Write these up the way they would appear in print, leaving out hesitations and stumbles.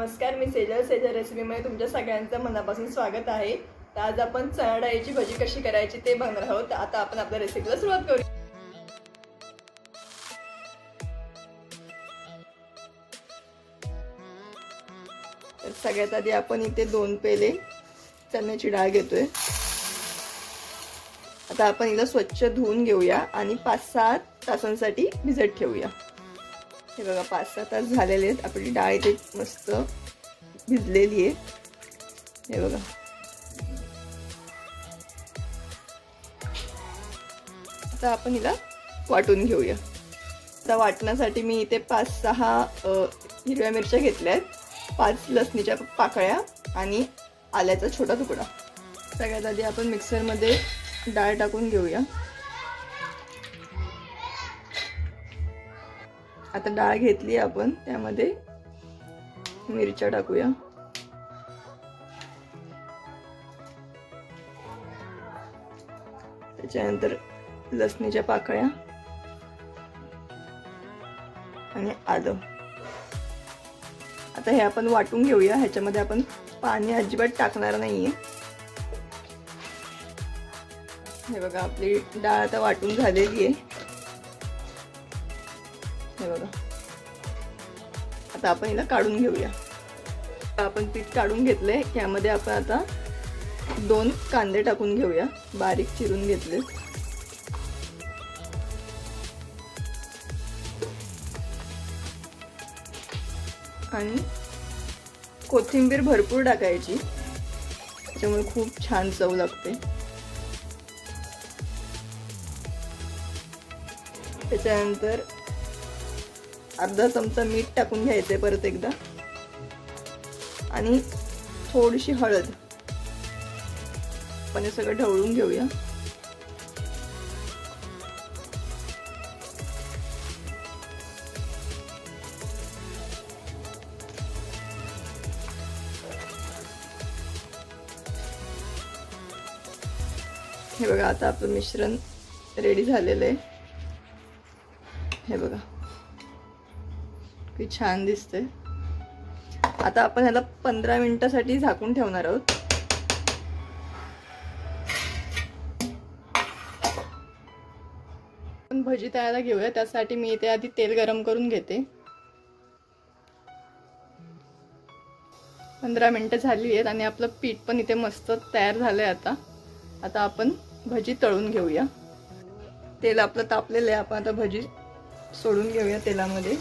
नमस्कार, मी सेजल रेसिपीमध्ये तुमच्या सगळ्यांचं मनापासून स्वागत आहे। तर आज आपण चणा डाळीची भजी कशी करायची ते बघणार आहोत। आता आपण आपल्या रेसिपीला सुरुवात करूया। तर सगळ्यात आधी आपण इथे 2 पेले चण्याची डाळ घेतोय। आता आपण हिला स्वच्छ धुवून घेऊया आणि 5-6 तासांसाठी भिजत ठेवूया। हे बघा 5-6 तास झालेले आहेत। आपली डाळ इथे मस्त भिजलेली आहे। हे बघा आता आपण हिला वाटून घेऊया। आता वाटण्यासाठी मी इथे 5-6 हिरव्या मिरच्या घेतल्या आहेत, 5 लसणीच्या पाकळ्या आणि आल्याचा छोटा तुकडा। सगळ्यात आधी आपण मिक्सर मध्ये डाळ टाकून घेऊया। आता डाळ घेतली आपण, त्यामध्ये मिरच्या टाकूया। त्याच्यानंतर लसणीच्या पाकळ्या आणि आलं। आता हे आपण वाटून घेऊया। ह्याच्यामध्ये आपण पाणी अजिबात टाकणार नाहीये। हे बघा आपली डाळ आता वाटून झालेली आहे। हे बघा आता आपण हिला काढून घेऊया। आपण पीठ काढून घेतले। यामध्ये आपण आता 2 कांदे टाकून घेऊया, बारीक चिरून घेतले। आणि कोथिंबीर भरपूर टाकायची, त्याच्यामुळे खूप छान चव लागते। त्याच्यानंतर अर्धा चमचा मीठ टाकून घ्यायचे परत एकदा, आणि थोडीशी हळद। आपण हे सगळं ढवळून घेऊया। हे बघा आता आपलं मिश्रण रेडी झालेलं आहे। हे बघा किती छान दिसते। आता आपण ह्याला 15 मिनिटांसाठी झाकून ठेवणार आहोत। आपण भजी तळायला घेऊया। त्यासाठी मी इथे आधी तेल गरम करून घेते। 15 मिनिटं झाली आहेत आणि आपलं पीठ पण इथे मस्त तयार झालंय। आता आपण भजी तळून घेऊया। तेल आपलं तापलेलं आहे। आपण आता भजी सोडून घेऊया तेलामध्ये।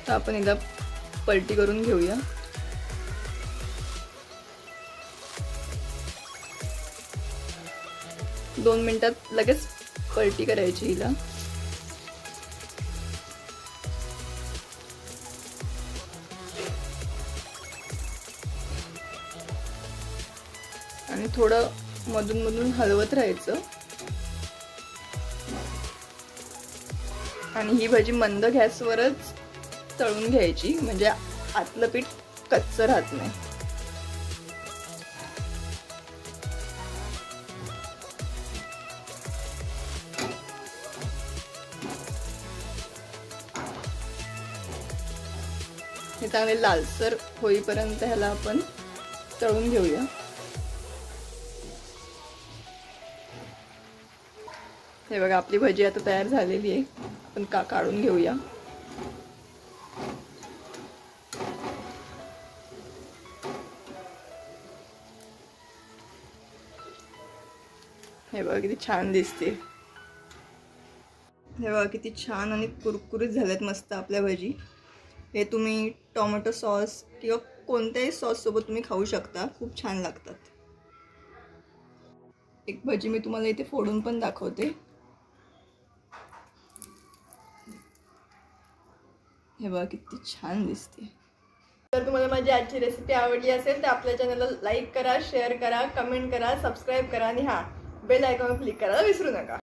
तर आपण एकदा पलटी करून घेऊया। दोन मिनिटात लगेच पलटी करायची हिला। आणि थोडं मधून मधून हलवत राहायचं। आणि ही भजी मंद गॅसवरच तळून घ्यायची, म्हणजे आतलं पीठ कच्चं राहत नाही। हे चांगले लालसर होईपर्यंत ह्याला आपण तळून घेऊया। हे बघा आपली भजी आता तयार झालेली आहे। आपण काढून घेऊया। हे बघा किती छान दिसते। हे बघा किती छान आणि कुरकुरीत झालेत मस्त आपल्या भजी। हे तुम्ही टोमॅटो सॉस किंवा कोणत्याही सॉस सोबत तुम्ही खाऊ शकता, खूप छान लागतात। एक भजी मी तुम्हाला इथे फोडून पण दाखवते। हे बघा किती छान दिसते। तर तुम्हाला माझी आजची रेसिपी आवडली असेल तर आपल्या चॅनलला लाईक करा, शेअर करा, कमेंट करा, सबस्क्राईब करा आणि हां बेल आयकॉन क्लिक करायला विसरू नका.